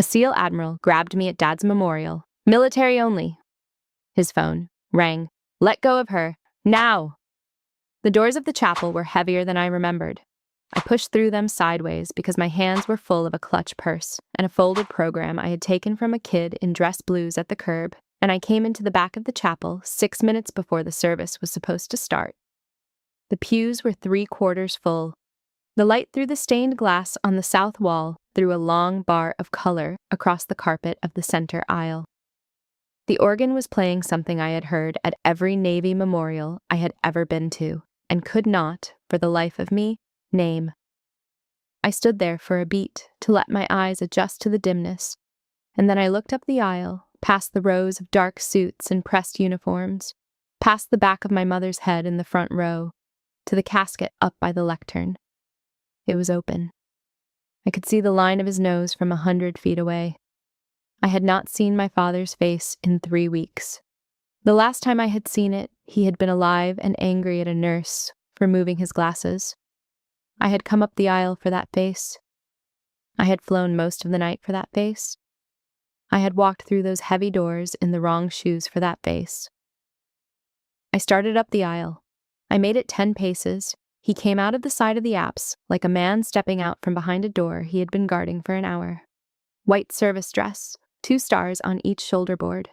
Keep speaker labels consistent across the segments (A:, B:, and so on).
A: A SEAL Admiral grabbed me at Dad's memorial. Military only. His phone rang. Let go of her. Now! The doors of the chapel were heavier than I remembered. I pushed through them sideways because my hands were full of a clutch purse and a folded program I had taken from a kid in dress blues at the curb, and I came into the back of the chapel 6 minutes before the service was supposed to start. The pews were 3/4 full. The light through the stained glass on the south wall threw a long bar of color across the carpet of the center aisle. The organ was playing something I had heard at every Navy memorial I had ever been to, and could not, for the life of me, name. I stood there for a beat to let my eyes adjust to the dimness, and then I looked up the aisle, past the rows of dark suits and pressed uniforms, past the back of my mother's head in the front row, to the casket up by the lectern. It was open. I could see the line of his nose from 100 feet away. I had not seen my father's face in 3 weeks. The last time I had seen it, he had been alive and angry at a nurse for moving his glasses. I had come up the aisle for that face. I had flown most of the night for that face. I had walked through those heavy doors in the wrong shoes for that face. I started up the aisle. I made it 10 paces. He came out of the side of the apse like a man stepping out from behind a door he had been guarding for an hour. White service dress, 2 stars on each shoulder board.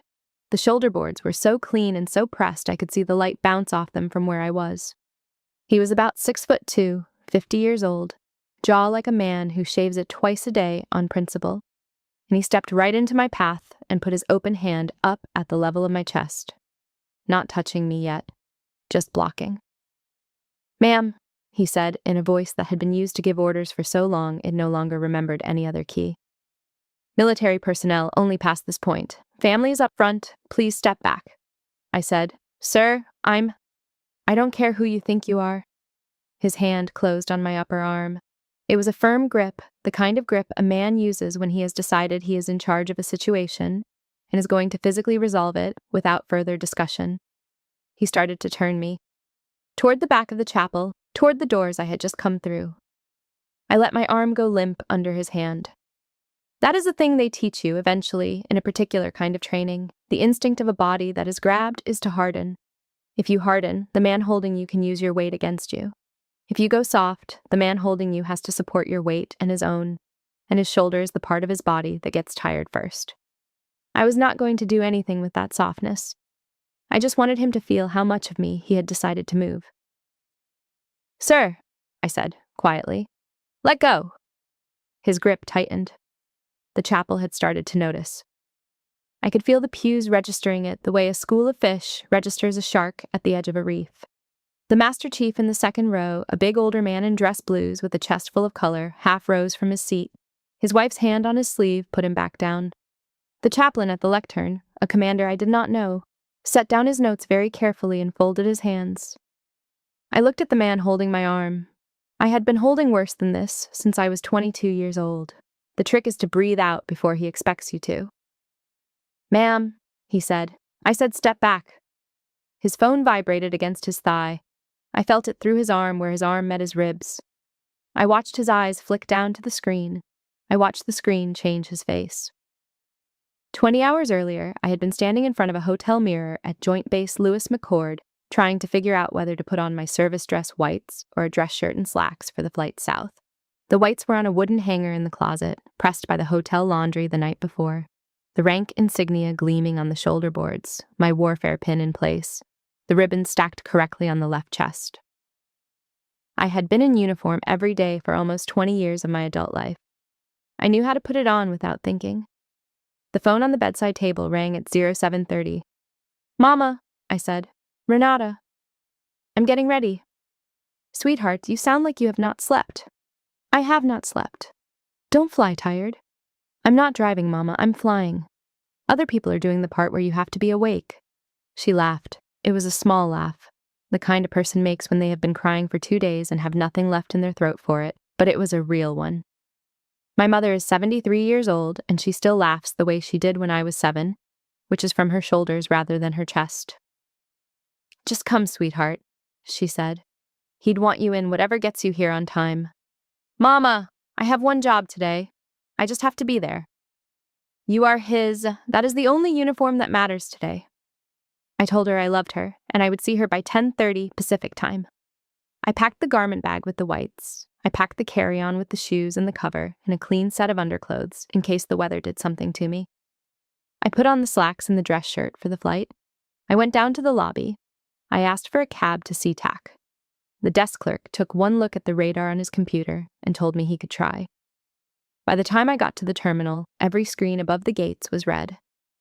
A: The shoulder boards were so clean and so pressed I could see the light bounce off them from where I was. He was about 6'2", 50 years old, jaw like a man who shaves it twice a day on principle, and he stepped right into my path and put his open hand up at the level of my chest. Not touching me yet, just blocking. "Ma'am," he said in a voice that had been used to give orders for so long it no longer remembered any other key. "Military personnel only past this point. Families up front, please step back." I said, "Sir, I don't care who you think you are." His hand closed on my upper arm. It was a firm grip, the kind of grip a man uses when he has decided he is in charge of a situation and is going to physically resolve it without further discussion. He started to turn me toward the back of the chapel, toward the doors I had just come through. I let my arm go limp under his hand. That is a thing they teach you eventually in a particular kind of training. The instinct of a body that is grabbed is to harden. If you harden, the man holding you can use your weight against you. If you go soft, the man holding you has to support your weight and his own, and his shoulder is the part of his body that gets tired first. I was not going to do anything with that softness. I just wanted him to feel how much of me he had decided to move. "Sir," I said, quietly, "let go." His grip tightened. The chapel had started to notice. I could feel the pews registering it the way a school of fish registers a shark at the edge of a reef. The Master Chief in the second row, a big older man in dress blues with a chest full of color, half rose from his seat. His wife's hand on his sleeve put him back down. The chaplain at the lectern, a commander I did not know, set down his notes very carefully and folded his hands. I looked at the man holding my arm. I had been holding worse than this since I was 22 years old. The trick is to breathe out before he expects you to. "Ma'am," he said. I said step back. His phone vibrated against his thigh. I felt it through his arm where his arm met his ribs. I watched his eyes flick down to the screen. I watched the screen change his face. 20 hours earlier, I had been standing in front of a hotel mirror at Joint Base Lewis McChord, trying to figure out whether to put on my service dress whites or a dress shirt and slacks for the flight south. The whites were on a wooden hanger in the closet, pressed by the hotel laundry the night before. The rank insignia gleaming on the shoulder boards, my warfare pin in place, the ribbon stacked correctly on the left chest. I had been in uniform every day for almost 20 years of my adult life. I knew how to put it on without thinking. The phone on the bedside table rang at 0730. "Mama," I said. "Renata. I'm getting ready." "Sweetheart, you sound like you have not slept." "I have not slept." "Don't fly tired." "I'm not driving, Mama, I'm flying. Other people are doing the part where you have to be awake." She laughed. It was a small laugh, the kind a person makes when they have been crying for 2 days and have nothing left in their throat for it, but it was a real one. My mother is 73 years old, and she still laughs the way she did when I was 7, which is from her shoulders rather than her chest. "Just come, sweetheart," she said. "He'd want you in whatever gets you here on time." "Mama, I have one job today. I just have to be there." You are his. That is the only uniform that matters today. I told her I loved her, and I would see her by 10:30 Pacific time. I packed the garment bag with the whites. I packed the carry-on with the shoes and the cover and a clean set of underclothes in case the weather did something to me. I put on the slacks and the dress shirt for the flight. I went down to the lobby. I asked for a cab to SeaTac. The desk clerk took one look at the radar on his computer and told me he could try. By the time I got to the terminal, every screen above the gates was red.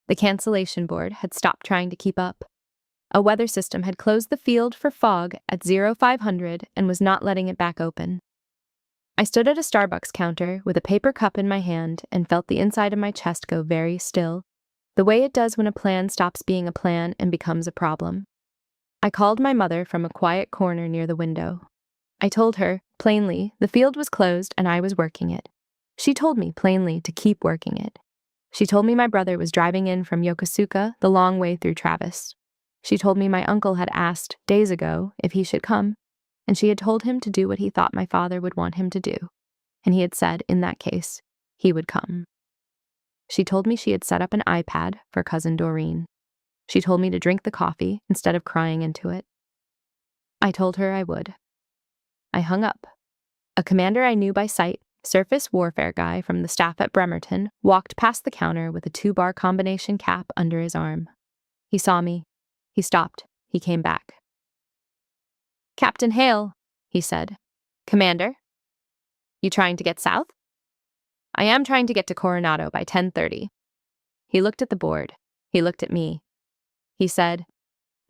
A: The cancellation board had stopped trying to keep up. A weather system had closed the field for fog at 0500 and was not letting it back open. I stood at a Starbucks counter with a paper cup in my hand and felt the inside of my chest go very still, the way it does when a plan stops being a plan and becomes a problem. I called my mother from a quiet corner near the window. I told her, plainly, the field was closed and I was working it. She told me, plainly, to keep working it. She told me my brother was driving in from Yokosuka the long way through Travis. She told me my uncle had asked, days ago, if he should come, and she had told him to do what he thought my father would want him to do, and he had said, in that case, he would come. She told me she had set up an iPad for Cousin Doreen. She told me to drink the coffee instead of crying into it. I told her I would. I hung up. A commander I knew by sight, surface warfare guy from the staff at Bremerton, walked past the counter with a 2-bar combination cap under his arm. He saw me. He stopped. He came back. Captain Hale, he said. Commander? You trying to get south? I am trying to get to Coronado by 10:30. He looked at the board. He looked at me. He said,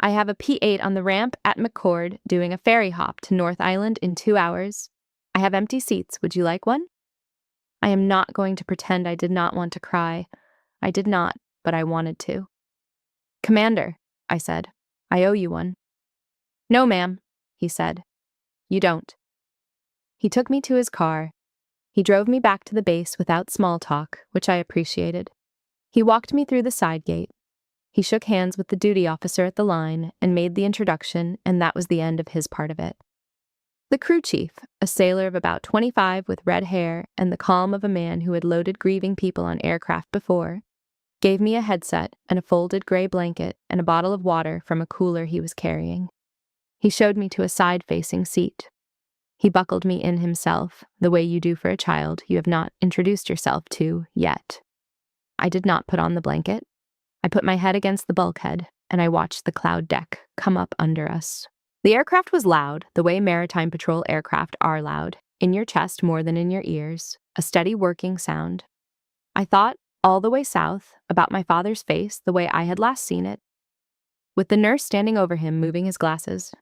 A: I have a P8 on the ramp at McCord doing a ferry hop to North Island in 2 hours. I have empty seats. Would you like one? I am not going to pretend I did not want to cry. I did not, but I wanted to. Commander, I said, I owe you one. No, ma'am, he said. You don't. He took me to his car. He drove me back to the base without small talk, which I appreciated. He walked me through the side gate. He shook hands with the duty officer at the line and made the introduction, and that was the end of his part of it. The crew chief, a sailor of about 25 with red hair and the calm of a man who had loaded grieving people on aircraft before, gave me a headset and a folded gray blanket and a bottle of water from a cooler he was carrying. He showed me to a side-facing seat. He buckled me in himself, the way you do for a child you have not introduced yourself to yet. I did not put on the blanket. I put my head against the bulkhead, and I watched the cloud deck come up under us. The aircraft was loud, the way maritime patrol aircraft are loud, in your chest more than in your ears, a steady working sound. I thought, all the way south, about my father's face the way I had last seen it, with the nurse standing over him moving his glasses.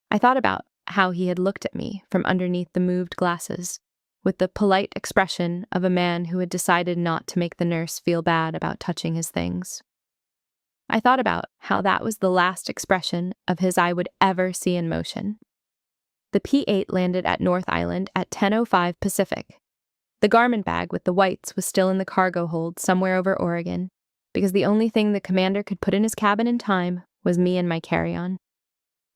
A: I thought about how he had looked at me from underneath the moved glasses, with the polite expression of a man who had decided not to make the nurse feel bad about touching his things. I thought about how that was the last expression of his I would ever see in motion. The P-8 landed at North Island at 10:05 Pacific. The garment bag with the whites was still in the cargo hold somewhere over Oregon, because the only thing the commander could put in his cabin in time was me and my carry-on.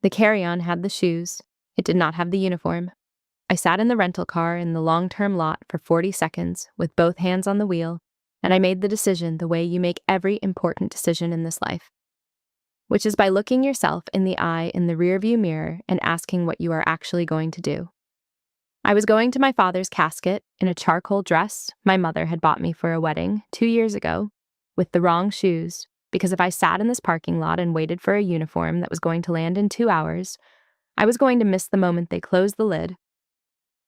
A: The carry-on had the shoes. It did not have the uniform. I sat in the rental car in the long-term lot for 40 seconds with both hands on the wheel, and I made the decision the way you make every important decision in this life, which is by looking yourself in the eye in the rearview mirror and asking what you are actually going to do. I was going to my father's casket in a charcoal dress my mother had bought me for a wedding 2 years ago, with the wrong shoes, because if I sat in this parking lot and waited for a uniform that was going to land in 2 hours, I was going to miss the moment they closed the lid.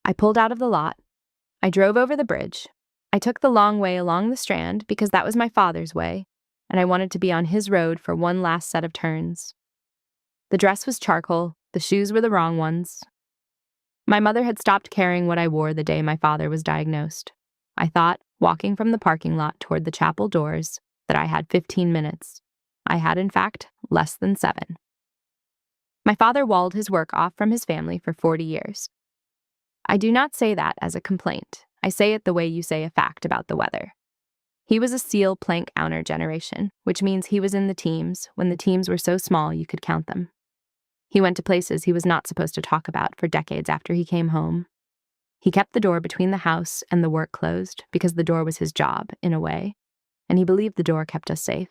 A: I pulled out of the lot. I drove over the bridge. I took the long way along the Strand because that was my father's way, and I wanted to be on his road for one last set of turns. The dress was charcoal. The shoes were the wrong ones. My mother had stopped caring what I wore the day my father was diagnosed. I thought, walking from the parking lot toward the chapel doors, that I had 15 minutes. I had, in fact, less than 7. My father walled his work off from his family for 40 years. I do not say that as a complaint. I say it the way you say a fact about the weather. He was a SEAL plank owner generation, which means he was in the teams when the teams were so small you could count them. He went to places he was not supposed to talk about for decades after he came home. He kept the door between the house and the work closed because the door was his job, in a way. and he believed the door kept us safe.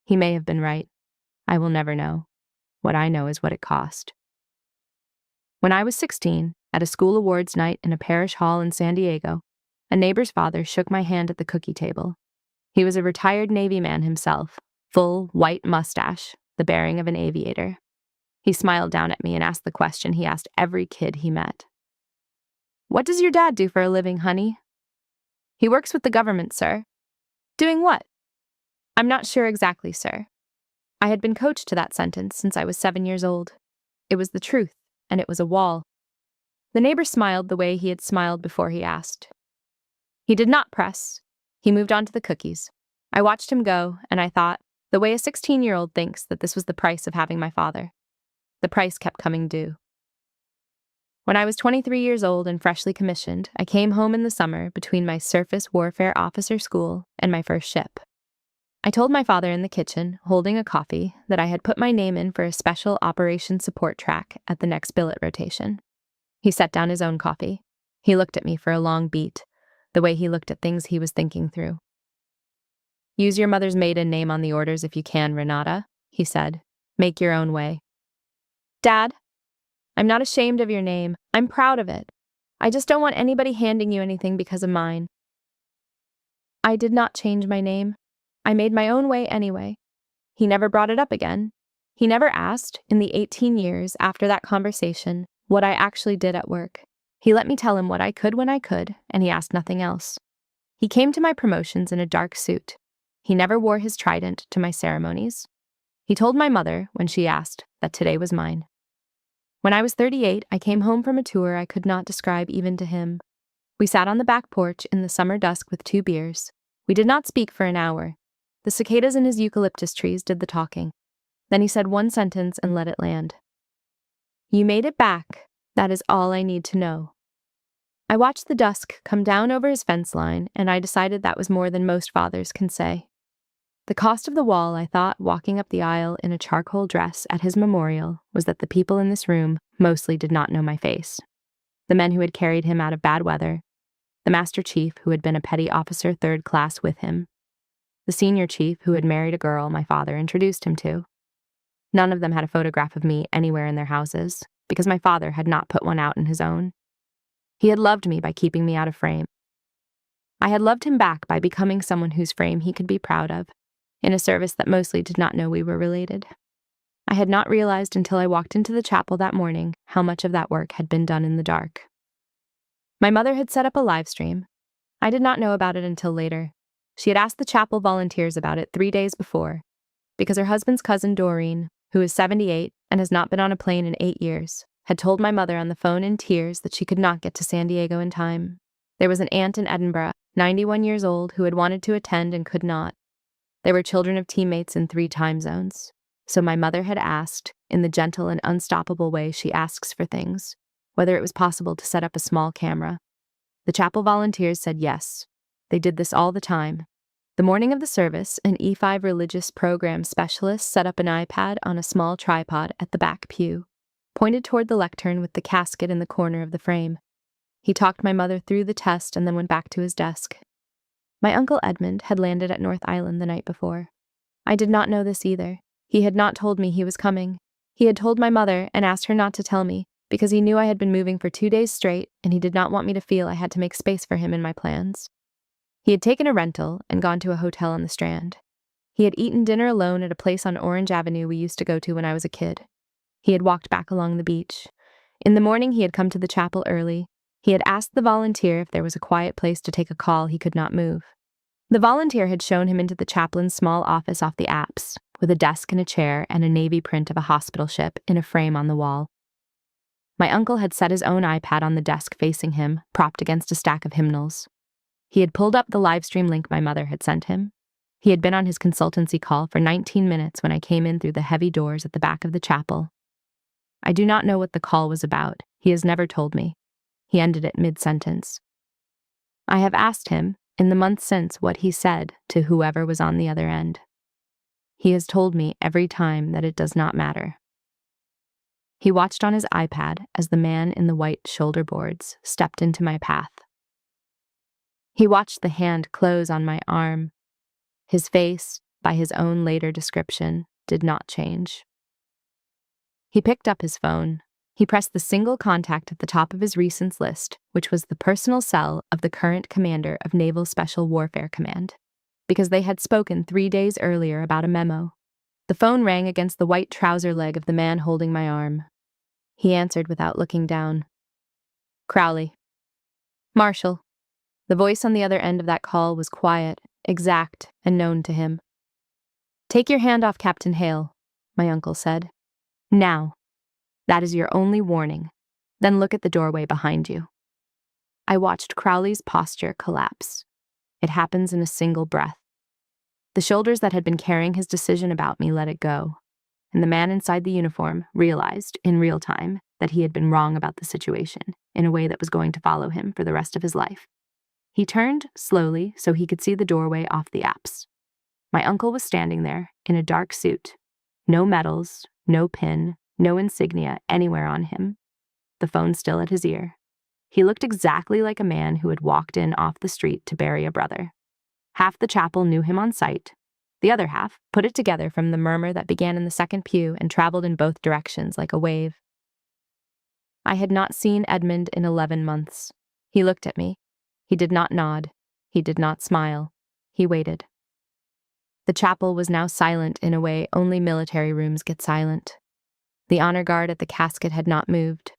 A: He may have been right. I will never know. What I know is what it cost. When I was 16, at a school awards night in a parish hall in San Diego, a neighbor's father shook my hand at the cookie table. He was a retired Navy man himself, full, white mustache, the bearing of an aviator. He smiled down at me and asked the question he asked every kid he met. "What does your dad do for a living, honey?" "He works with the government, sir." "Doing what?" "I'm not sure exactly, sir." I had been coached to that sentence since I was 7 years old. It was the truth, and it was a wall. The neighbor smiled the way he had smiled before he asked. He did not press. He moved on to the cookies. I watched him go, and I thought, the way a 16-year-old thinks that this was the price of having my father. The price kept coming due. When I was 23 years old and freshly commissioned, I came home in the summer between my surface warfare officer school and my first ship. I told my father in the kitchen, holding a coffee, that I had put my name in for a special operations support track at the next billet rotation. He set down his own coffee. He looked at me for a long beat, the way he looked at things he was thinking through. "Use your mother's maiden name on the orders if you can, Renata," he said. "Make your own way." "Dad, I'm not ashamed of your name. I'm proud of it. I just don't want anybody handing you anything because of mine." I did not change my name. I made my own way anyway. He never brought it up again. He never asked, in the 18 years after that conversation, what I actually did at work. He let me tell him what I could when I could, and he asked nothing else. He came to my promotions in a dark suit. He never wore his trident to my ceremonies. He told my mother, when she asked, that today was mine. When I was 38, I came home from a tour I could not describe even to him. We sat on the back porch in the summer dusk with 2 beers. We did not speak for an hour. The cicadas in his eucalyptus trees did the talking. Then he said one sentence and let it land. "You made it back. That is all I need to know." I watched the dusk come down over his fence line, and I decided that was more than most fathers can say. The cost of the wall, I thought, walking up the aisle in a charcoal dress at his memorial, was that the people in this room mostly did not know my face. The men who had carried him out of bad weather, the Master Chief who had been a petty officer 3rd class with him, the senior chief who had married a girl my father introduced him to. None of them had a photograph of me anywhere in their houses, because my father had not put one out in his own. He had loved me by keeping me out of frame. I had loved him back by becoming someone whose frame he could be proud of, in a service that mostly did not know we were related. I had not realized until I walked into the chapel that morning how much of that work had been done in the dark. My mother had set up a live stream. I did not know about it until later. She had asked the chapel volunteers about it 3 days before, because her husband's cousin Doreen, who is 78 and has not been on a plane in 8 years, had told my mother on the phone in tears that she could not get to San Diego in time. There was an aunt in Edinburgh, 91 years old, who had wanted to attend and could not. They were children of teammates in 3 time zones. So my mother had asked, in the gentle and unstoppable way she asks for things, whether it was possible to set up a small camera. The chapel volunteers said yes. They did this all the time. The morning of the service, an E5 religious program specialist set up an iPad on a small tripod at the back pew, pointed toward the lectern with the casket in the corner of the frame. He talked my mother through the test and then went back to his desk. My uncle Edmund had landed at North Island the night before. I did not know this either. He had not told me he was coming. He had told my mother and asked her not to tell me, because he knew I had been moving for 2 days straight, and he did not want me to feel I had to make space for him in my plans. He had taken a rental and gone to a hotel on the Strand. He had eaten dinner alone at a place on Orange Avenue we used to go to when I was a kid. He had walked back along the beach. In the morning he had come to the chapel early. He had asked the volunteer if there was a quiet place to take a call he could not move. The volunteer had shown him into the chaplain's small office off the apse, with a desk and a chair and a navy print of a hospital ship in a frame on the wall. My uncle had set his own iPad on the desk facing him, propped against a stack of hymnals. He had pulled up the livestream link my mother had sent him. He had been on his consultancy call for 19 minutes when I came in through the heavy doors at the back of the chapel. I do not know what the call was about. He has never told me. He ended it mid-sentence. I have asked him, in the months since, what he said to whoever was on the other end. He has told me every time that it does not matter. He watched on his iPad as the man in the white shoulder boards stepped into my path. He watched the hand close on my arm. His face, by his own later description, did not change. He picked up his phone. He pressed the single contact at the top of his recents list, which was the personal cell of the current commander of Naval Special Warfare Command, because they had spoken 3 days earlier about a memo. The phone rang against the white trouser leg of the man holding my arm. He answered without looking down. Crowley. Marshal. The voice on the other end of that call was quiet, exact, and known to him. Take your hand off Captain Hale, my uncle said. Now. That is your only warning. Then look at the doorway behind you. I watched Crowley's posture collapse. It happens in a single breath. The shoulders that had been carrying his decision about me let it go, and the man inside the uniform realized, in real time, that he had been wrong about the situation, in a way that was going to follow him for the rest of his life. He turned, slowly, so he could see the doorway off the apse. My uncle was standing there, in a dark suit. No medals, no pin, no insignia anywhere on him. The phone still at his ear. He looked exactly like a man who had walked in off the street to bury a brother. Half the chapel knew him on sight. The other half put it together from the murmur that began in the second pew and traveled in both directions like a wave. I had not seen Edmund in 11 months. He looked at me. He did not nod. He did not smile. He waited. The chapel was now silent in a way only military rooms get silent. The honor guard at the casket had not moved.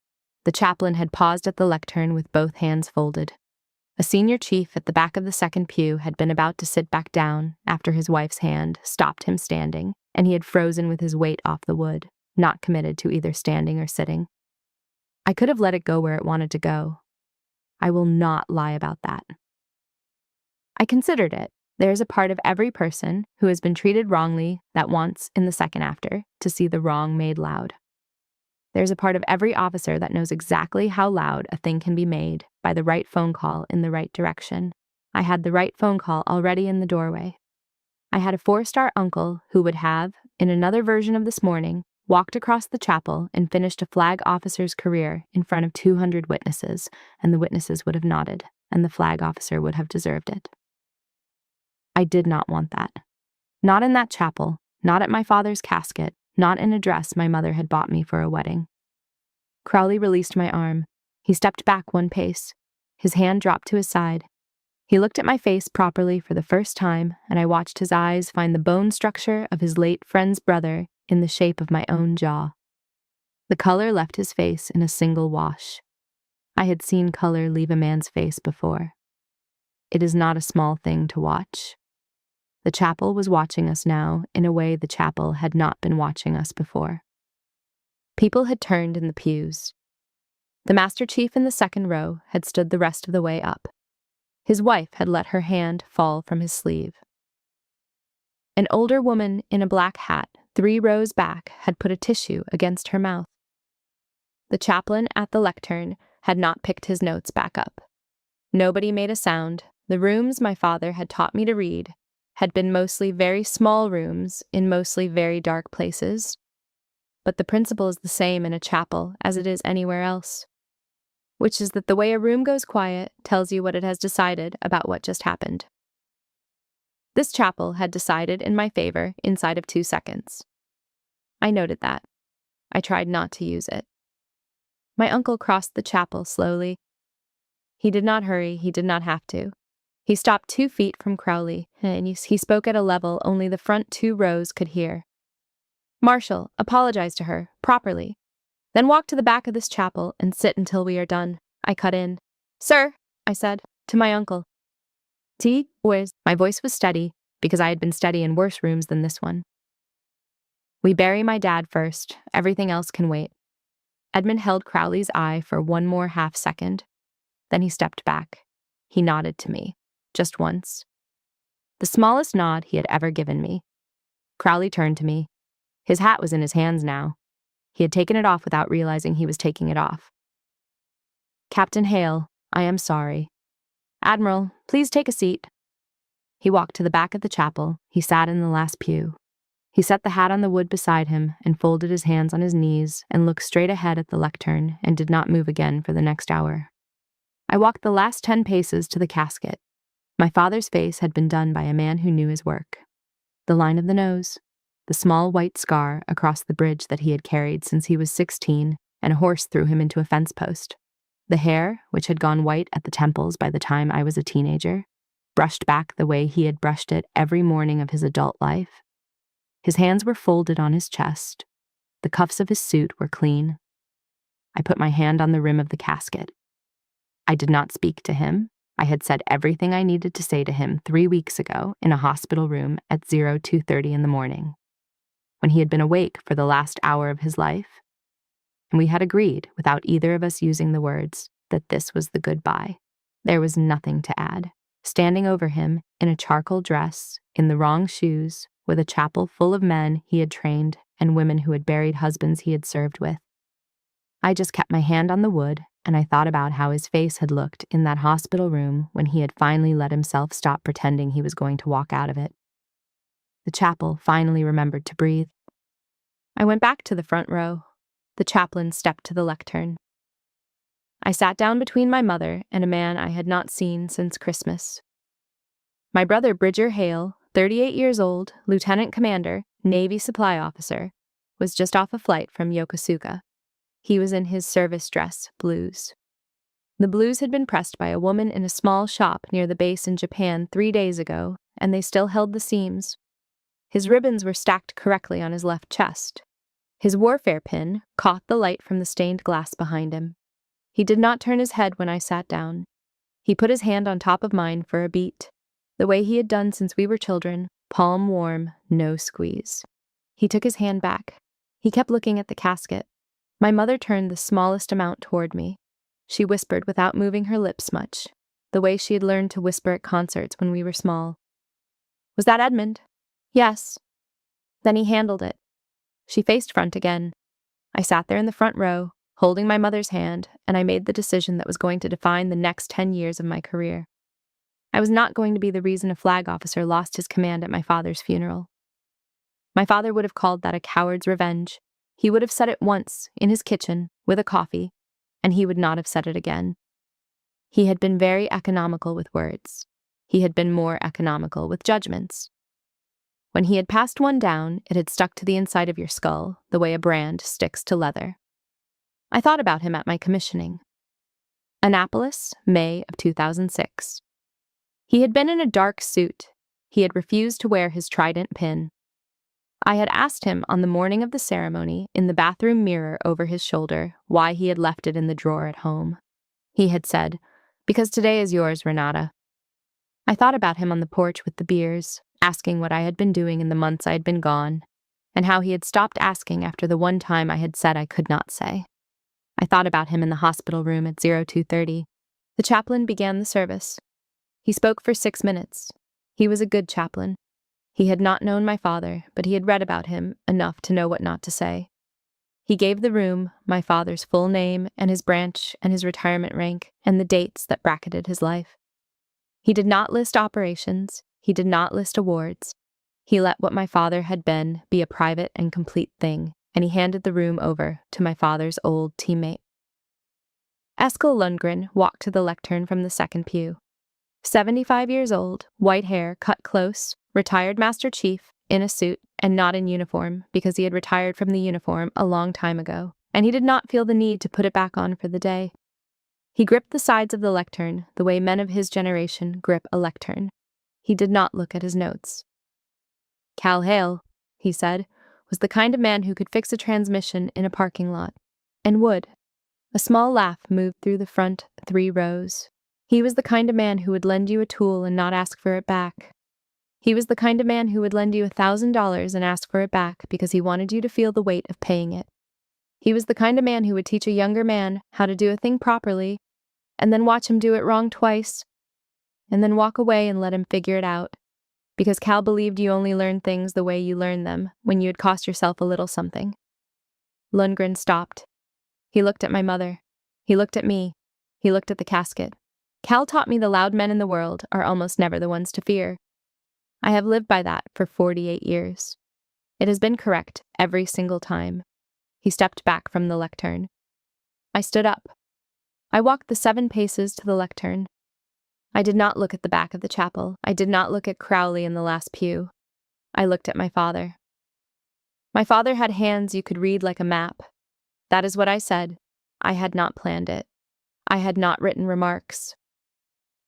A: The chaplain had paused at the lectern with both hands folded. A senior chief at the back of the second pew had been about to sit back down after his wife's hand stopped him standing, and he had frozen with his weight off the wood, not committed to either standing or sitting. I could have let it go where it wanted to go. I will not lie about that. I considered it. There is a part of every person who has been treated wrongly that wants, in the second after, to see the wrong made loud. There's a part of every officer that knows exactly how loud a thing can be made by the right phone call in the right direction. I had the right phone call already in the doorway. I had a 4-star uncle who would have, in another version of this morning, walked across the chapel and finished a flag officer's career in front of 200 witnesses, and the witnesses would have nodded, and the flag officer would have deserved it. I did not want that. Not in that chapel, not at my father's casket, not in a dress my mother had bought me for a wedding. Crowley released my arm. He stepped back 1 pace. His hand dropped to his side. He looked at my face properly for the first time, and I watched his eyes find the bone structure of his late friend's brother in the shape of my own jaw. The color left his face in a single wash. I had seen color leave a man's face before. It is not a small thing to watch. The chapel was watching us now in a way the chapel had not been watching us before. People had turned in the pews. The Master Chief in the second row had stood the rest of the way up. His wife had let her hand fall from his sleeve. An older woman in a black hat, 3 rows back, had put a tissue against her mouth. The chaplain at the lectern had not picked his notes back up. Nobody made a sound. The rooms my father had taught me to read had been mostly very small rooms in mostly very dark places. But the principle is the same in a chapel as it is anywhere else, which is that the way a room goes quiet tells you what it has decided about what just happened. This chapel had decided in my favor inside of 2 seconds. I noted that. I tried not to use it. My uncle crossed the chapel slowly. He did not hurry, he did not have to. He stopped 2 feet from Crowley, and he spoke at a level only the front 2 rows could hear. Marshal, apologize to her, properly. Then walk to the back of this chapel and sit until we are done. I cut in. Sir, I said, to my uncle. Where's? My voice was steady, because I had been steady in worse rooms than this one. We bury my dad first. Everything else can wait. Edmund held Crowley's eye for 1 more half second. Then he stepped back. He nodded to me. Just once. The smallest nod he had ever given me. Crowley turned to me. His hat was in his hands now. He had taken it off without realizing he was taking it off. Captain Hale, I am sorry. Admiral, please take a seat. He walked to the back of the chapel. He sat in the last pew. He set the hat on the wood beside him and folded his hands on his knees and looked straight ahead at the lectern and did not move again for the next hour. I walked the last 10 paces to the casket. My father's face had been done by a man who knew his work. The line of the nose, the small white scar across the bridge that he had carried since he was 16 and a horse threw him into a fence post. The hair, which had gone white at the temples by the time I was a teenager, brushed back the way he had brushed it every morning of his adult life. His hands were folded on his chest. The cuffs of his suit were clean. I put my hand on the rim of the casket. I did not speak to him. I had said everything I needed to say to him 3 weeks ago in a hospital room at 02:30 in the morning, when he had been awake for the last hour of his life, and we had agreed, without either of us using the words, that this was the goodbye. There was nothing to add. Standing over him, in a charcoal dress, in the wrong shoes, with a chapel full of men he had trained and women who had buried husbands he had served with, I just kept my hand on the wood, and I thought about how his face had looked in that hospital room when he had finally let himself stop pretending he was going to walk out of it. The chapel finally remembered to breathe. I went back to the front row. The chaplain stepped to the lectern. I sat down between my mother and a man I had not seen since Christmas. My brother Bridger Hale, 38 years old, lieutenant commander, Navy supply officer, was just off a flight from Yokosuka. He was in his service dress, blues. The blues had been pressed by a woman in a small shop near the base in Japan 3 days ago, and they still held the seams. His ribbons were stacked correctly on his left chest. His warfare pin caught the light from the stained glass behind him. He did not turn his head when I sat down. He put his hand on top of mine for a beat, the way he had done since we were children, palm warm, no squeeze. He took his hand back. He kept looking at the casket. My mother turned the smallest amount toward me. She whispered without moving her lips much, the way she had learned to whisper at concerts when we were small. "Was that Edmund?" "Yes." Then he handled it. She faced front again. I sat there in the front row, holding my mother's hand, and I made the decision that was going to define the next 10 years of my career. I was not going to be the reason a flag officer lost his command at my father's funeral. My father would have called that a coward's revenge. He would have said it once, in his kitchen, with a coffee, and he would not have said it again. He had been very economical with words. He had been more economical with judgments. When he had passed one down, it had stuck to the inside of your skull, the way a brand sticks to leather. I thought about him at my commissioning. Annapolis, May of 2006. He had been in a dark suit. He had refused to wear his trident pin. I had asked him on the morning of the ceremony, in the bathroom mirror over his shoulder, why he had left it in the drawer at home. He had said, "Because today is yours, Renata." I thought about him on the porch with the beers, asking what I had been doing in the months I had been gone, and how he had stopped asking after the one time I had said I could not say. I thought about him in the hospital room at 02:30. The chaplain began the service. He spoke for 6 minutes. He was a good chaplain. He had not known my father, but he had read about him enough to know what not to say. He gave the room my father's full name and his branch and his retirement rank and the dates that bracketed his life. He did not list operations. He did not list awards. He let what my father had been be a private and complete thing, and he handed the room over to my father's old teammate. Eskil Lundgren walked to the lectern from the second pew. 75 years old, white hair cut close, retired Master Chief, in a suit and not in uniform because he had retired from the uniform a long time ago, and he did not feel the need to put it back on for the day. He gripped the sides of the lectern the way men of his generation grip a lectern. He did not look at his notes. Cal Hale, he said, was the kind of man who could fix a transmission in a parking lot, and would. A small laugh moved through the front 3 rows. He was the kind of man who would lend you a tool and not ask for it back. He was the kind of man who would lend you $1,000 and ask for it back because he wanted you to feel the weight of paying it. He was the kind of man who would teach a younger man how to do a thing properly, and then watch him do it wrong twice, and then walk away and let him figure it out, because Cal believed you only learn things the way you learn them when you had cost yourself a little something. Lundgren stopped. He looked at my mother. He looked at me. He looked at the casket. Cal taught me the loud men in the world are almost never the ones to fear. I have lived by that for 48 years. It has been correct every single time. He stepped back from the lectern. I stood up. I walked the 7 paces to the lectern. I did not look at the back of the chapel. I did not look at Crowley in the last pew. I looked at my father. My father had hands you could read like a map. That is what I said. I had not planned it. I had not written remarks.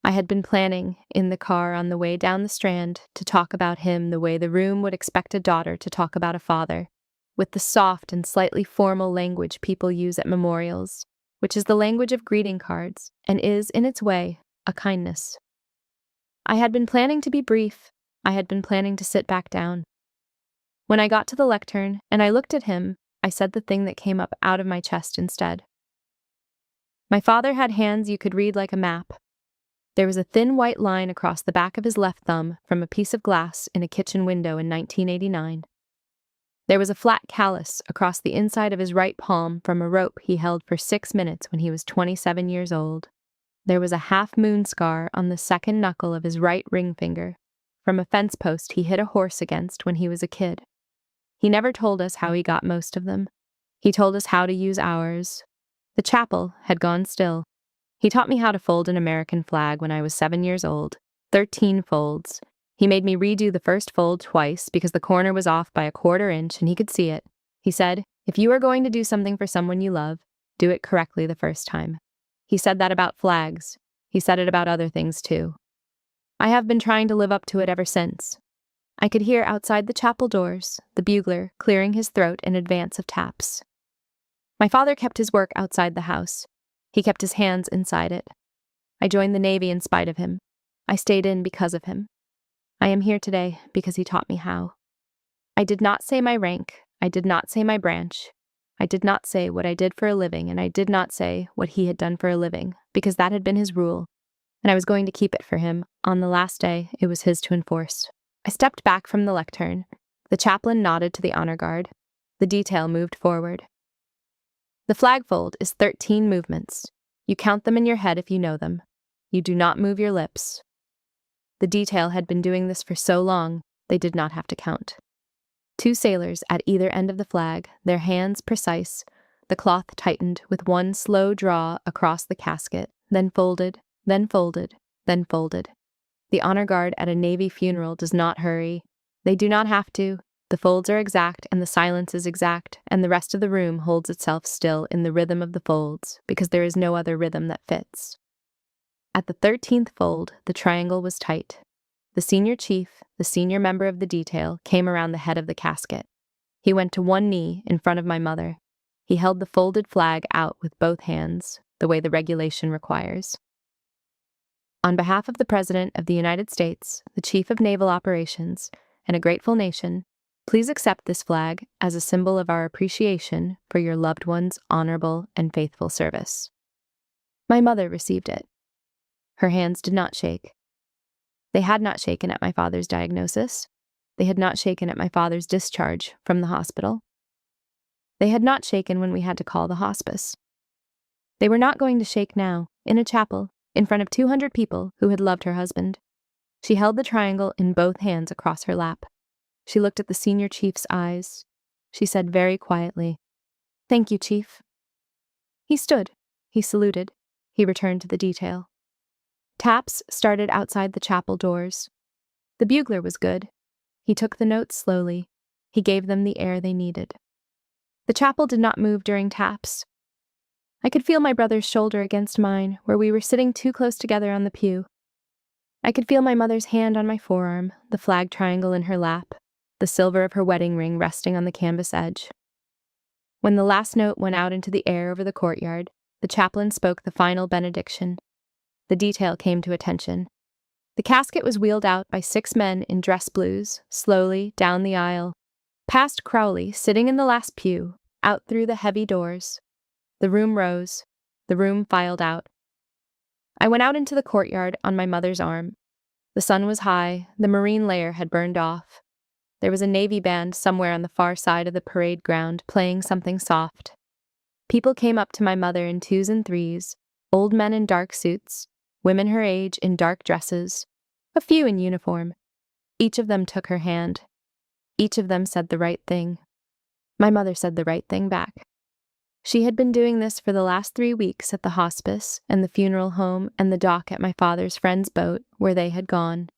A: I had been planning, in the car on the way down the Strand, to talk about him the way the room would expect a daughter to talk about a father, with the soft and slightly formal language people use at memorials, which is the language of greeting cards, and is, in its way, a kindness. I had been planning to be brief. I had been planning to sit back down. When I got to the lectern, and I looked at him, I said the thing that came up out of my chest instead. My father had hands you could read like a map. There was a thin white line across the back of his left thumb from a piece of glass in a kitchen window in 1989. There was a flat callus across the inside of his right palm from a rope he held for 6 minutes when he was 27 years old. There was a half-moon scar on the second knuckle of his right ring finger from a fence post he hit a horse against when he was a kid. He never told us how he got most of them. He told us how to use ours. The chapel had gone still. He taught me how to fold an American flag when I was 7 years old, 13 folds. He made me redo the first fold twice because the corner was off by a 1/4 inch and he could see it. He said, if you are going to do something for someone you love, do it correctly the first time. He said that about flags. He said it about other things too. I have been trying to live up to it ever since. I could hear outside the chapel doors the bugler clearing his throat in advance of taps. My father kept his work outside the house. He kept his hands inside it. I joined the Navy in spite of him. I stayed in because of him. I am here today because he taught me how. I did not say my rank. I did not say my branch. I did not say what I did for a living, and I did not say what he had done for a living, because that had been his rule, and I was going to keep it for him. On the last day, it was his to enforce. I stepped back from the lectern. The chaplain nodded to the honor guard. The detail moved forward. The flag fold is 13 movements. You count them in your head if you know them. You do not move your lips. The detail had been doing this for so long, they did not have to count. 2 sailors at either end of the flag, their hands precise, the cloth tightened with one slow draw across the casket, then folded, then folded, then folded. The honor guard at a Navy funeral does not hurry. They do not have to. The folds are exact and the silence is exact, and the rest of the room holds itself still in the rhythm of the folds, because there is no other rhythm that fits. At the 13th fold, the triangle was tight. The senior chief, the senior member of the detail, came around the head of the casket. He went to one knee in front of my mother. He held the folded flag out with both hands, the way the regulation requires. On behalf of the President of the United States, the Chief of Naval Operations, and a grateful nation, please accept this flag as a symbol of our appreciation for your loved one's honorable and faithful service. My mother received it. Her hands did not shake. They had not shaken at my father's diagnosis. They had not shaken at my father's discharge from the hospital. They had not shaken when we had to call the hospice. They were not going to shake now, in a chapel, in front of 200 people who had loved her husband. She held the triangle in both hands across her lap. She looked at the senior chief's eyes. She said very quietly, "Thank you, Chief." He stood. He saluted. He returned to the detail. Taps started outside the chapel doors. The bugler was good. He took the notes slowly. He gave them the air they needed. The chapel did not move during taps. I could feel my brother's shoulder against mine, where we were sitting too close together on the pew. I could feel my mother's hand on my forearm, the flag triangle in her lap, the silver of her wedding ring resting on the canvas edge. When the last note went out into the air over the courtyard, the chaplain spoke the final benediction. The detail came to attention. The casket was wheeled out by 6 men in dress blues, slowly down the aisle, past Crowley sitting in the last pew, out through the heavy doors. The room rose. The room filed out. I went out into the courtyard on my mother's arm. The sun was high. The marine layer had burned off. There was a Navy band somewhere on the far side of the parade ground playing something soft. People came up to my mother in 2s and 3s, old men in dark suits, women her age in dark dresses, a few in uniform. Each of them took her hand. Each of them said the right thing. My mother said the right thing back. She had been doing this for the last 3 weeks at the hospice and the funeral home and the dock at my father's friend's boat where they had gone,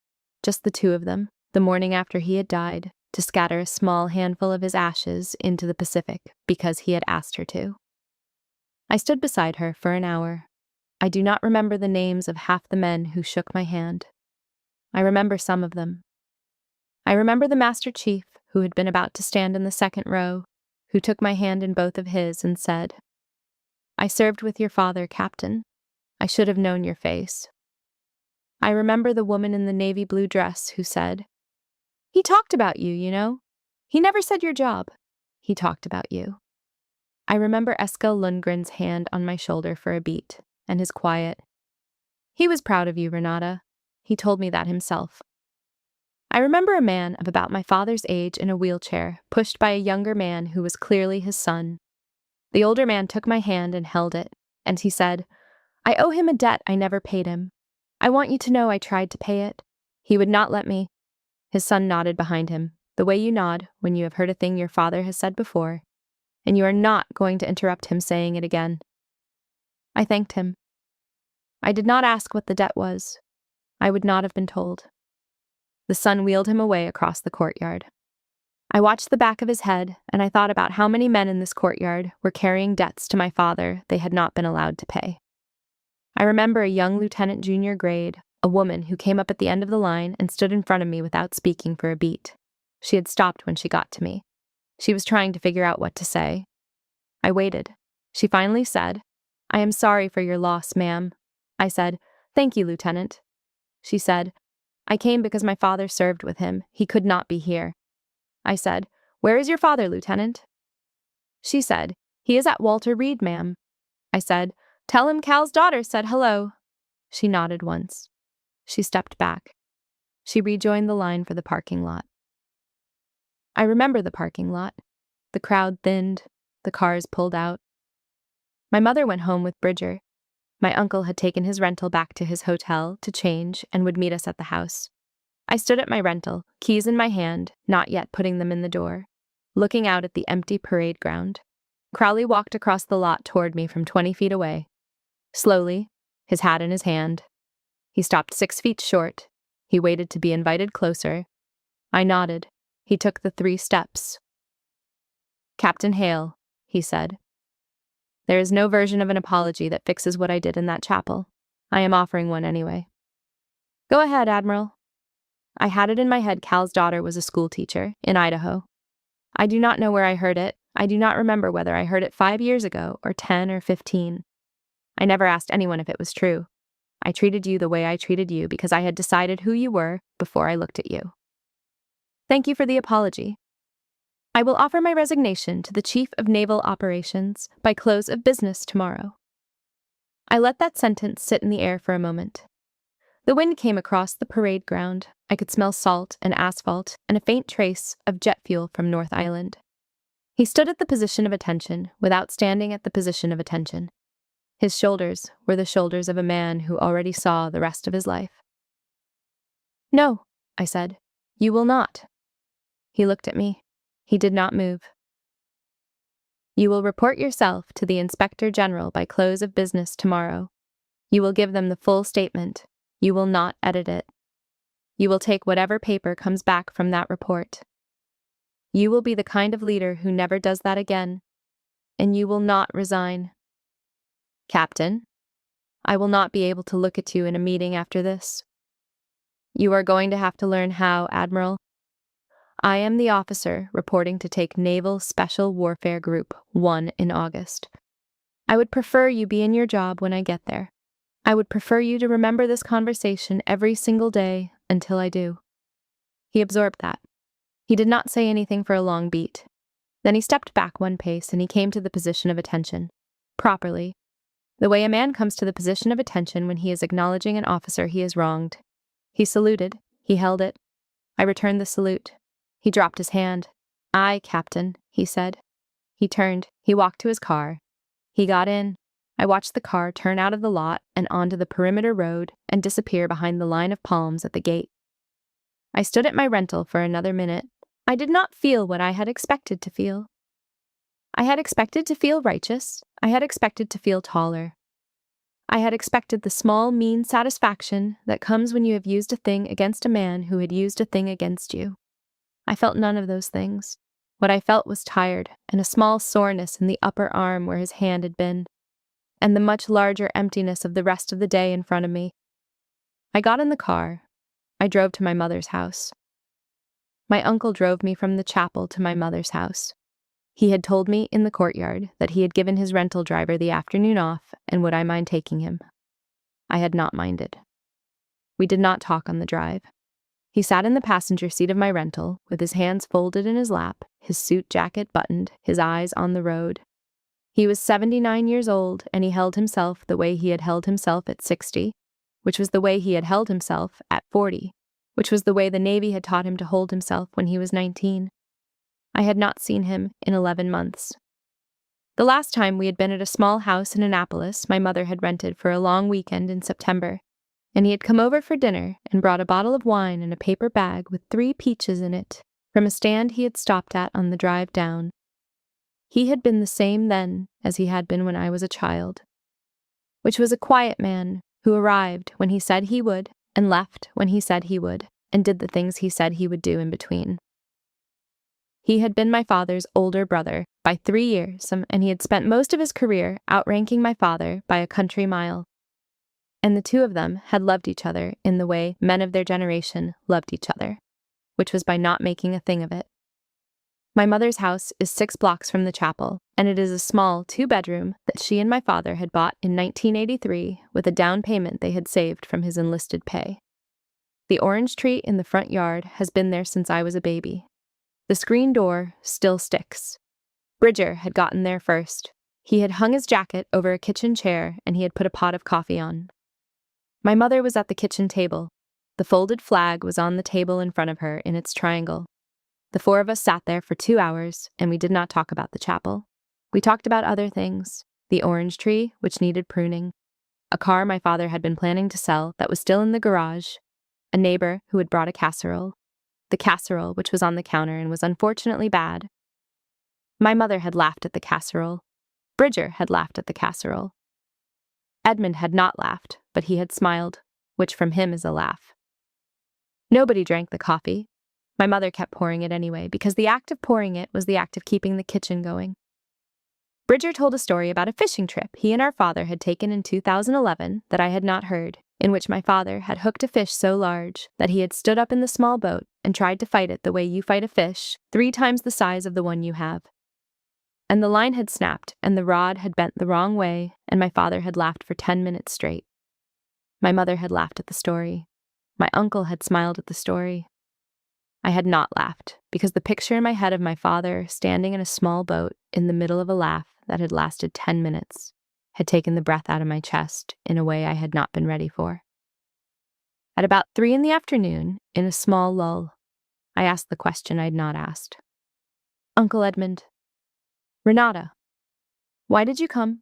A: just the two of them, the morning after he had died, to scatter a small handful of his ashes into the Pacific because he had asked her to. I stood beside her for an hour. I do not remember the names of half the men who shook my hand. I remember some of them. I remember the Master Chief, who had been about to stand in the second row, who took my hand in both of his and said, "I served with your father, Captain. I should have known your face." I remember the woman in the navy blue dress who said, "He talked about you, you know. He never said your job. He talked about you." I remember Eskil Lundgren's hand on my shoulder for a beat, and his quiet, "He was proud of you, Renata. He told me that himself." I remember a man of about my father's age in a wheelchair, pushed by a younger man who was clearly his son. The older man took my hand and held it, and he said, "I owe him a debt I never paid him. I want you to know I tried to pay it. He would not let me." His son nodded behind him, the way you nod when you have heard a thing your father has said before, and you are not going to interrupt him saying it again. I thanked him. I did not ask what the debt was. I would not have been told. The son wheeled him away across the courtyard. I watched the back of his head, and I thought about how many men in this courtyard were carrying debts to my father they had not been allowed to pay. I remember a young lieutenant junior grade, a woman who came up at the end of the line and stood in front of me without speaking for a beat. She had stopped when she got to me. She was trying to figure out what to say. I waited. She finally said, "I am sorry for your loss, ma'am." I said, "Thank you, Lieutenant." She said, "I came because my father served with him. He could not be here." I said, "Where is your father, Lieutenant?" She said, "He is at Walter Reed, ma'am." I said, "Tell him Cal's daughter said hello." She nodded once. She stepped back. She rejoined the line for the parking lot. I remember the parking lot. The crowd thinned. The cars pulled out. My mother went home with Bridger. My uncle had taken his rental back to his hotel to change and would meet us at the house. I stood at my rental, keys in my hand, not yet putting them in the door, looking out at the empty parade ground. Crowley walked across the lot toward me from 20 feet away. Slowly, his hat in his hand. He stopped 6 feet short. He waited to be invited closer. I nodded. He took the 3 steps. "Captain Hale," he said. "There is no version of an apology that fixes what I did in that chapel. I am offering one anyway." "Go ahead, Admiral." I had it in my head Cal's daughter was a school teacher in Idaho. I do not know where I heard it. I do not remember whether I heard it 5 years ago or 10 or 15. I never asked anyone if it was true. I treated you the way I treated you because I had decided who you were before I looked at you. "Thank you for the apology. I will offer my resignation to the Chief of Naval Operations by close of business tomorrow." I let that sentence sit in the air for a moment. The wind came across the parade ground. I could smell salt and asphalt and a faint trace of jet fuel from North Island. He stood at the position of attention without standing at the position of attention. His shoulders were the shoulders of a man who already saw the rest of his life. "No," I said. "You will not." He looked at me. He did not move. "You will report yourself to the Inspector General by close of business tomorrow. You will give them the full statement. You will not edit it. You will take whatever paper comes back from that report. You will be the kind of leader who never does that again, and you will not resign. Captain, I will not be able to look at you in a meeting after this. You are going to have to learn how, Admiral. I am the officer reporting to take Naval Special Warfare Group 1 in August. I would prefer you be in your job when I get there. I would prefer you to remember this conversation every single day until I do." He absorbed that. He did not say anything for a long beat. Then he stepped back 1 pace and he came to the position of attention. Properly. The way a man comes to the position of attention when he is acknowledging an officer he has wronged. He saluted. He held it. I returned the salute. He dropped his hand. "Aye, Captain," he said. He turned. He walked to his car. He got in. I watched the car turn out of the lot and onto the perimeter road and disappear behind the line of palms at the gate. I stood at my rental for another minute. I did not feel what I had expected to feel. I had expected to feel righteous. I had expected to feel taller. I had expected the small, mean satisfaction that comes when you have used a thing against a man who had used a thing against you. I felt none of those things. What I felt was tired, and a small soreness in the upper arm where his hand had been, and the much larger emptiness of the rest of the day in front of me. I got in the car. I drove to my mother's house. My uncle drove me from the chapel to my mother's house. He had told me in the courtyard that he had given his rental driver the afternoon off, and would I mind taking him? I had not minded. We did not talk on the drive. He sat in the passenger seat of my rental, with his hands folded in his lap, his suit jacket buttoned, his eyes on the road. He was 79 years old, and he held himself the way he had held himself at 60, which was the way he had held himself at 40, which was the way the Navy had taught him to hold himself when he was 19. I had not seen him in 11 months. The last time we had been at a small house in Annapolis my mother had rented for a long weekend in September, and he had come over for dinner and brought a bottle of wine in a paper bag with 3 peaches in it from a stand he had stopped at on the drive down. He had been the same then as he had been when I was a child, which was a quiet man who arrived when he said he would and left when he said he would and did the things he said he would do in between. He had been my father's older brother by 3 years, and he had spent most of his career outranking my father by a country mile. And the two of them had loved each other in the way men of their generation loved each other, which was by not making a thing of it. My mother's house is 6 blocks from the chapel, and it is a small 2-bedroom that she and my father had bought in 1983 with a down payment they had saved from his enlisted pay. The orange tree in the front yard has been there since I was a baby. The screen door still sticks. Bridger had gotten there first. He had hung his jacket over a kitchen chair, and he had put a pot of coffee on. My mother was at the kitchen table. The folded flag was on the table in front of her in its triangle. The 4 of us sat there for 2 hours, and we did not talk about the chapel. We talked about other things: the orange tree, which needed pruning, a car my father had been planning to sell that was still in the garage, a neighbor who had brought a casserole, the casserole which was on the counter and was unfortunately bad. My mother had laughed at the casserole. Bridger had laughed at the casserole. Edmund had not laughed, but he had smiled, which from him is a laugh. Nobody drank the coffee. My mother kept pouring it anyway, because the act of pouring it was the act of keeping the kitchen going. Bridger told a story about a fishing trip he and our father had taken in 2011 that I had not heard, in which my father had hooked a fish so large that he had stood up in the small boat and tried to fight it the way you fight a fish 3 times the size of the one you have. And the line had snapped, and the rod had bent the wrong way, and my father had laughed for 10 minutes straight. My mother had laughed at the story. My uncle had smiled at the story. I had not laughed, because the picture in my head of my father standing in a small boat in the middle of a laugh that had lasted 10 minutes had taken the breath out of my chest in a way I had not been ready for. At about 3 in the afternoon, in a small lull, I asked the question I'd not asked. Uncle Edmund. Renata. Why did you come?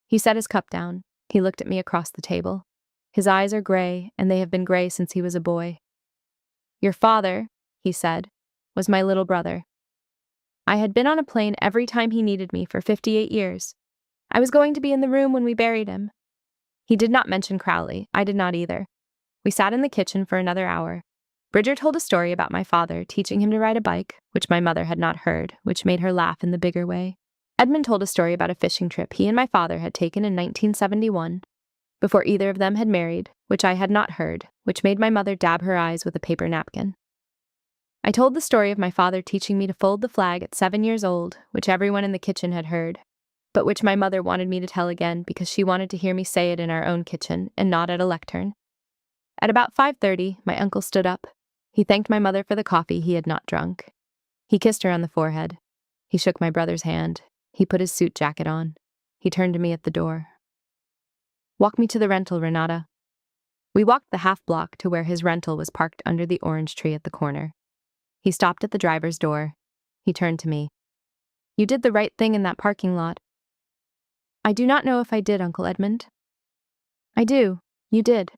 A: He set his cup down. He looked at me across the table. His eyes are gray, and they have been gray since he was a boy. Your father, he said, was my little brother. I had been on a plane every time he needed me for 58 years. I was going to be in the room when we buried him. He did not mention Crowley. I did not either. We sat in the kitchen for another hour. Bridger told a story about my father teaching him to ride a bike, which my mother had not heard, which made her laugh in the bigger way. Edmund told a story about a fishing trip he and my father had taken in 1971, before either of them had married, which I had not heard, which made my mother dab her eyes with a paper napkin. I told the story of my father teaching me to fold the flag at 7 years old, which everyone in the kitchen had heard, but which my mother wanted me to tell again because she wanted to hear me say it in our own kitchen and not at a lectern. At about 5:30, my uncle stood up. He thanked my mother for the coffee he had not drunk. He kissed her on the forehead. He shook my brother's hand. He put his suit jacket on. He turned to me at the door. Walk me to the rental, Renata. We walked the half block to where his rental was parked under the orange tree at the corner. He stopped at the driver's door. He turned to me. You did the right thing in that parking lot. I do not know if I did, Uncle Edmund. I do. You did.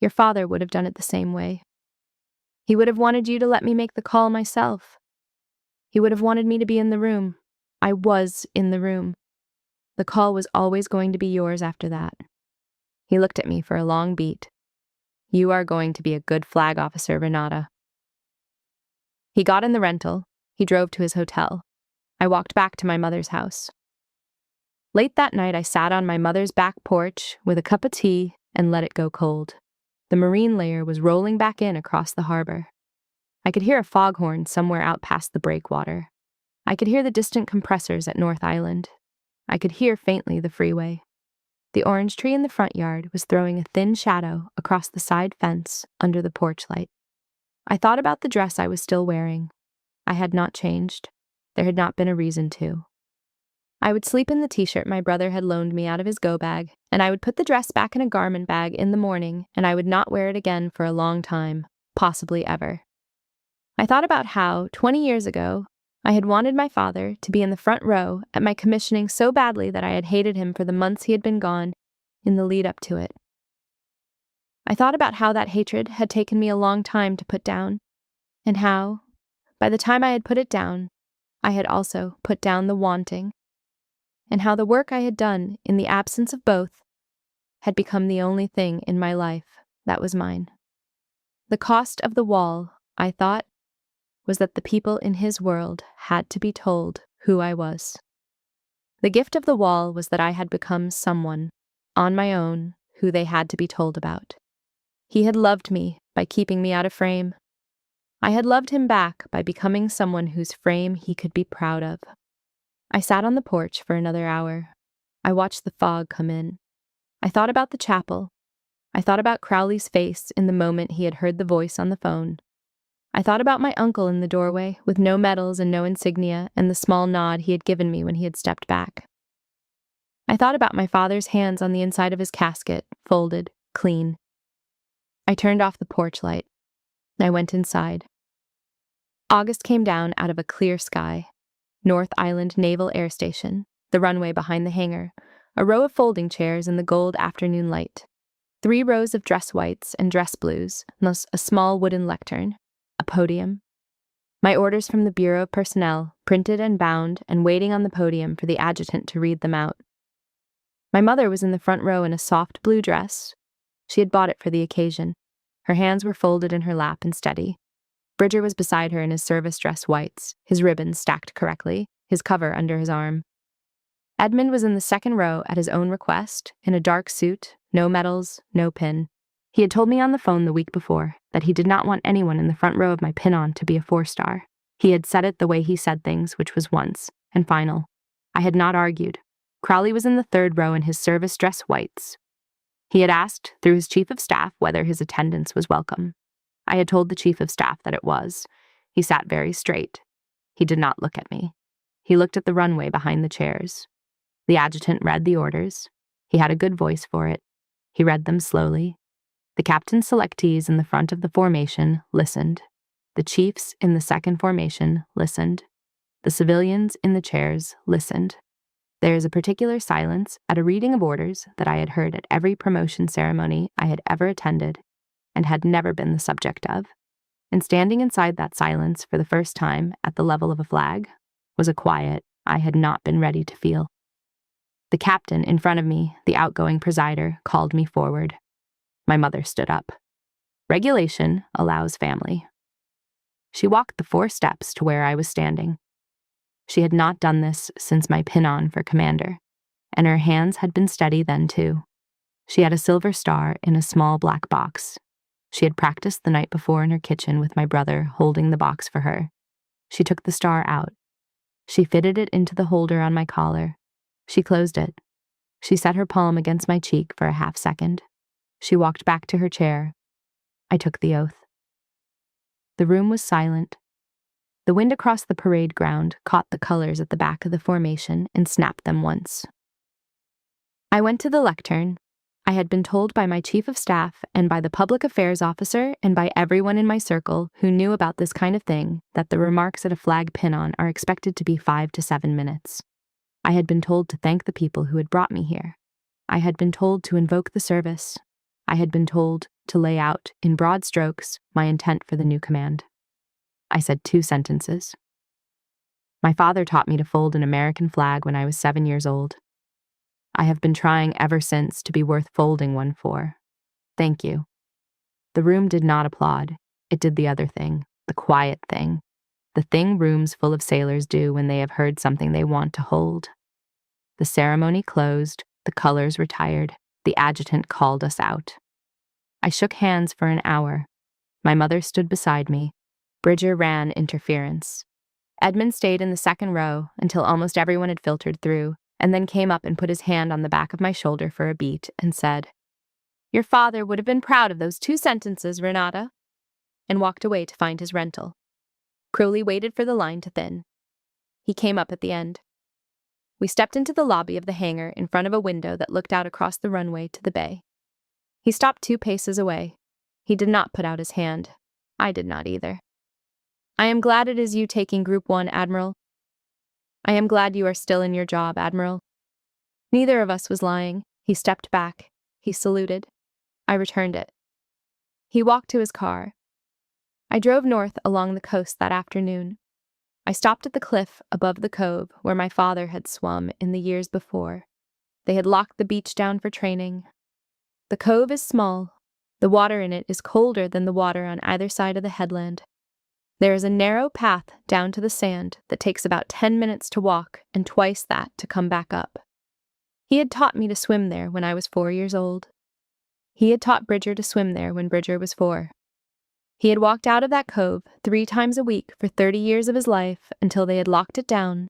A: Your father would have done it the same way. He would have wanted you to let me make the call myself. He would have wanted me to be in the room. I was in the room. The call was always going to be yours after that. He looked at me for a long beat. You are going to be a good flag officer, Renata. He got in the rental. He drove to his hotel. I walked back to my mother's house. Late that night, I sat on my mother's back porch with a cup of tea and let it go cold. The marine layer was rolling back in across the harbor. I could hear a foghorn somewhere out past the breakwater. I could hear the distant compressors at North Island. I could hear faintly the freeway. The orange tree in the front yard was throwing a thin shadow across the side fence under the porch light. I thought about the dress I was still wearing. I had not changed. There had not been a reason to. I would sleep in the t-shirt my brother had loaned me out of his go bag, and I would put the dress back in a garment bag in the morning, and I would not wear it again for a long time, possibly ever. I thought about how, 20 years ago, I had wanted my father to be in the front row at my commissioning so badly that I had hated him for the months he had been gone in the lead up to it. I thought about how that hatred had taken me a long time to put down, and how, by the time I had put it down, I had also put down the wanting, and how the work I had done in the absence of both had become the only thing in my life that was mine. The cost of the wall, I thought, was that the people in his world had to be told who I was. The gift of the wall was that I had become someone, on my own, who they had to be told about. He had loved me by keeping me out of frame. I had loved him back by becoming someone whose frame he could be proud of. I sat on the porch for another hour. I watched the fog come in. I thought about the chapel. I thought about Crowley's face in the moment he had heard the voice on the phone. I thought about my uncle in the doorway with no medals and no insignia and the small nod he had given me when he had stepped back. I thought about my father's hands on the inside of his casket, folded, clean. I turned off the porch light. I went inside. August came down out of a clear sky. North Island Naval Air Station, the runway behind the hangar, a row of folding chairs in the gold afternoon light, 3 rows of dress whites and dress blues, plus a small wooden lectern, a podium. My orders from the Bureau of Personnel, printed and bound and waiting on the podium for the adjutant to read them out. My mother was in the front row in a soft blue dress. She had bought it for the occasion. Her hands were folded in her lap and steady. Bridger was beside her in his service dress whites, his ribbons stacked correctly, his cover under his arm. Edmund was in the second row at his own request, in a dark suit, no medals, no pin. He had told me on the phone the week before that he did not want anyone in the front row of my pin-on to be a 4-star. He had said it the way he said things, which was once, and final. I had not argued. Crowley was in the third row in his service dress whites. He had asked, through his chief of staff, whether his attendance was welcome. I had told the chief of staff that it was. He sat very straight. He did not look at me. He looked at the runway behind the chairs. The adjutant read the orders. He had a good voice for it. He read them slowly. The captain's selectees in the front of the formation listened. The chiefs in the second formation listened. The civilians in the chairs listened. There is a particular silence at a reading of orders that I had heard at every promotion ceremony I had ever attended and had never been the subject of, and standing inside that silence for the first time at the level of a flag was a quiet I had not been ready to feel. The captain in front of me, the outgoing presider, called me forward. My mother stood up. Regulation allows family. She walked the 4 steps to where I was standing. She had not done this since my pin-on for commander, and her hands had been steady then too. She had a silver star in a small black box. She had practiced the night before in her kitchen with my brother holding the box for her. She took the star out. She fitted it into the holder on my collar. She closed it. She set her palm against my cheek for a half-second. She walked back to her chair. I took the oath. The room was silent. The wind across the parade ground caught the colors at the back of the formation and snapped them once. I went to the lectern. I had been told by my chief of staff and by the public affairs officer and by everyone in my circle who knew about this kind of thing that the remarks at a flag pin-on are expected to be 5 to 7 minutes. I had been told to thank the people who had brought me here. I had been told to invoke the service. I had been told to lay out, in broad strokes, my intent for the new command. I said 2 sentences. My father taught me to fold an American flag when I was 7 years old. I have been trying ever since to be worth folding one for. Thank you." The room did not applaud. It did the other thing, the quiet thing, the thing rooms full of sailors do when they have heard something they want to hold. The ceremony closed, the colors retired, the adjutant called us out. I shook hands for an hour. My mother stood beside me. Bridger ran interference. Edmund stayed in the second row until almost everyone had filtered through, and then came up and put his hand on the back of my shoulder for a beat and said, "Your father would have been proud of those 2 sentences, Renata," and walked away to find his rental. Crowley waited for the line to thin. He came up at the end. We stepped into the lobby of the hangar in front of a window that looked out across the runway to the bay. He stopped 2 paces away. He did not put out his hand. I did not either. "I am glad it is you taking Group 1, Admiral. I am glad you are still in your job, Admiral." Neither of us was lying. He stepped back. He saluted. I returned it. He walked to his car. I drove north along the coast that afternoon. I stopped at the cliff above the cove where my father had swum in the years before. They had locked the beach down for training. The cove is small. The water in it is colder than the water on either side of the headland. There is a narrow path down to the sand that takes about 10 minutes to walk and twice that to come back up. He had taught me to swim there when I was 4 years old. He had taught Bridger to swim there when Bridger was 4. He had walked out of that cove 3 times a week for 30 years of his life until they had locked it down,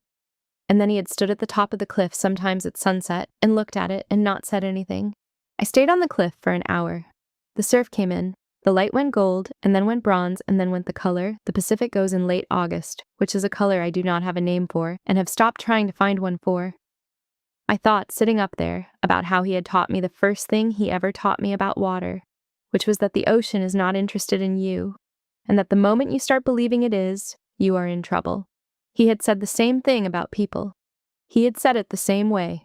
A: and then he had stood at the top of the cliff sometimes at sunset and looked at it and not said anything. I stayed on the cliff for an hour. The surf came in. The light went gold, and then went bronze, and then went the color the Pacific goes in late August, which is a color I do not have a name for, and have stopped trying to find one for. I thought, sitting up there, about how he had taught me the first thing he ever taught me about water, which was that the ocean is not interested in you, and that the moment you start believing it is, you are in trouble. He had said the same thing about people. He had said it the same way.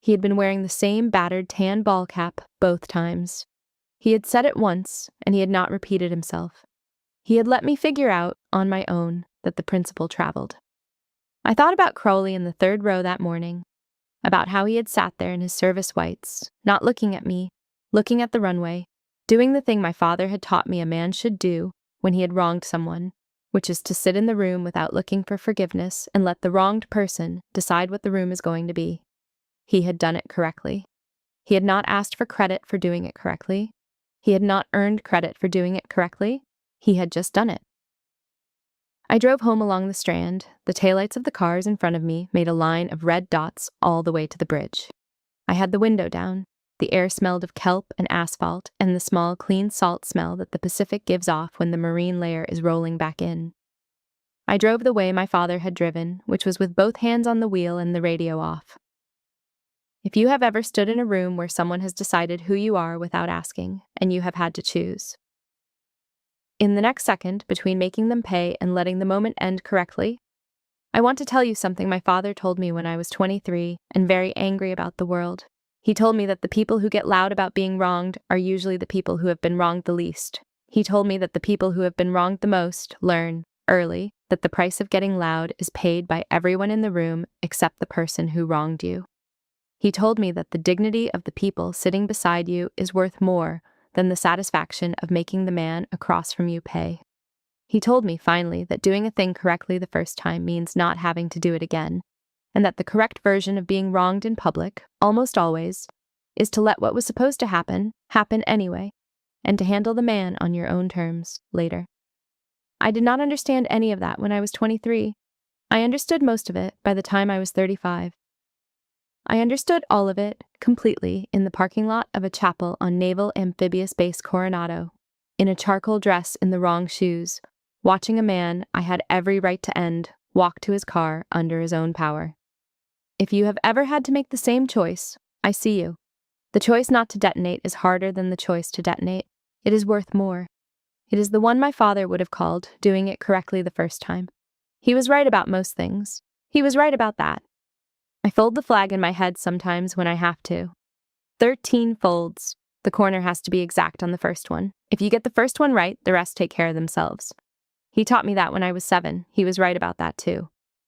A: He had been wearing the same battered tan ball cap both times. He had said it once, and he had not repeated himself. He had let me figure out, on my own, that the principle traveled. I thought about Crowley in the 3rd row that morning, about how he had sat there in his service whites, not looking at me, looking at the runway, doing the thing my father had taught me a man should do when he had wronged someone, which is to sit in the room without looking for forgiveness and let the wronged person decide what the room is going to be. He had done it correctly. He had not asked for credit for doing it correctly. He had not earned credit for doing it correctly. He had just done it. I drove home along the Strand. The taillights of the cars in front of me made a line of red dots all the way to the bridge. I had the window down. The air smelled of kelp and asphalt and the small, clean salt smell that the Pacific gives off when the marine layer is rolling back in. I drove the way my father had driven, which was with both hands on the wheel and the radio off. If you have ever stood in a room where someone has decided who you are without asking, and you have had to choose. In the next second, between making them pay and letting the moment end correctly, I want to tell you something my father told me when I was 23 and very angry about the world. He told me that the people who get loud about being wronged are usually the people who have been wronged the least. He told me that the people who have been wronged the most learn, early, that the price of getting loud is paid by everyone in the room except the person who wronged you. He told me that the dignity of the people sitting beside you is worth more than the satisfaction of making the man across from you pay. He told me, finally, that doing a thing correctly the first time means not having to do it again, and that the correct version of being wronged in public, almost always, is to let what was supposed to happen anyway, and to handle the man on your own terms later. I did not understand any of that when I was 23. I understood most of it by the time I was 35. I understood all of it, completely, in the parking lot of a chapel on Naval Amphibious Base Coronado, in a charcoal dress in the wrong shoes, watching a man I had every right to end walk to his car under his own power. If you have ever had to make the same choice, I see you. The choice not to detonate is harder than the choice to detonate. It is worth more. It is the one my father would have called doing it correctly the first time. He was right about most things. He was right about that. I fold the flag in my head sometimes when I have to. 13 folds. The corner has to be exact on the first one. If you get the first one right, the rest take care of themselves. He taught me that when I was 7. He was right about that too.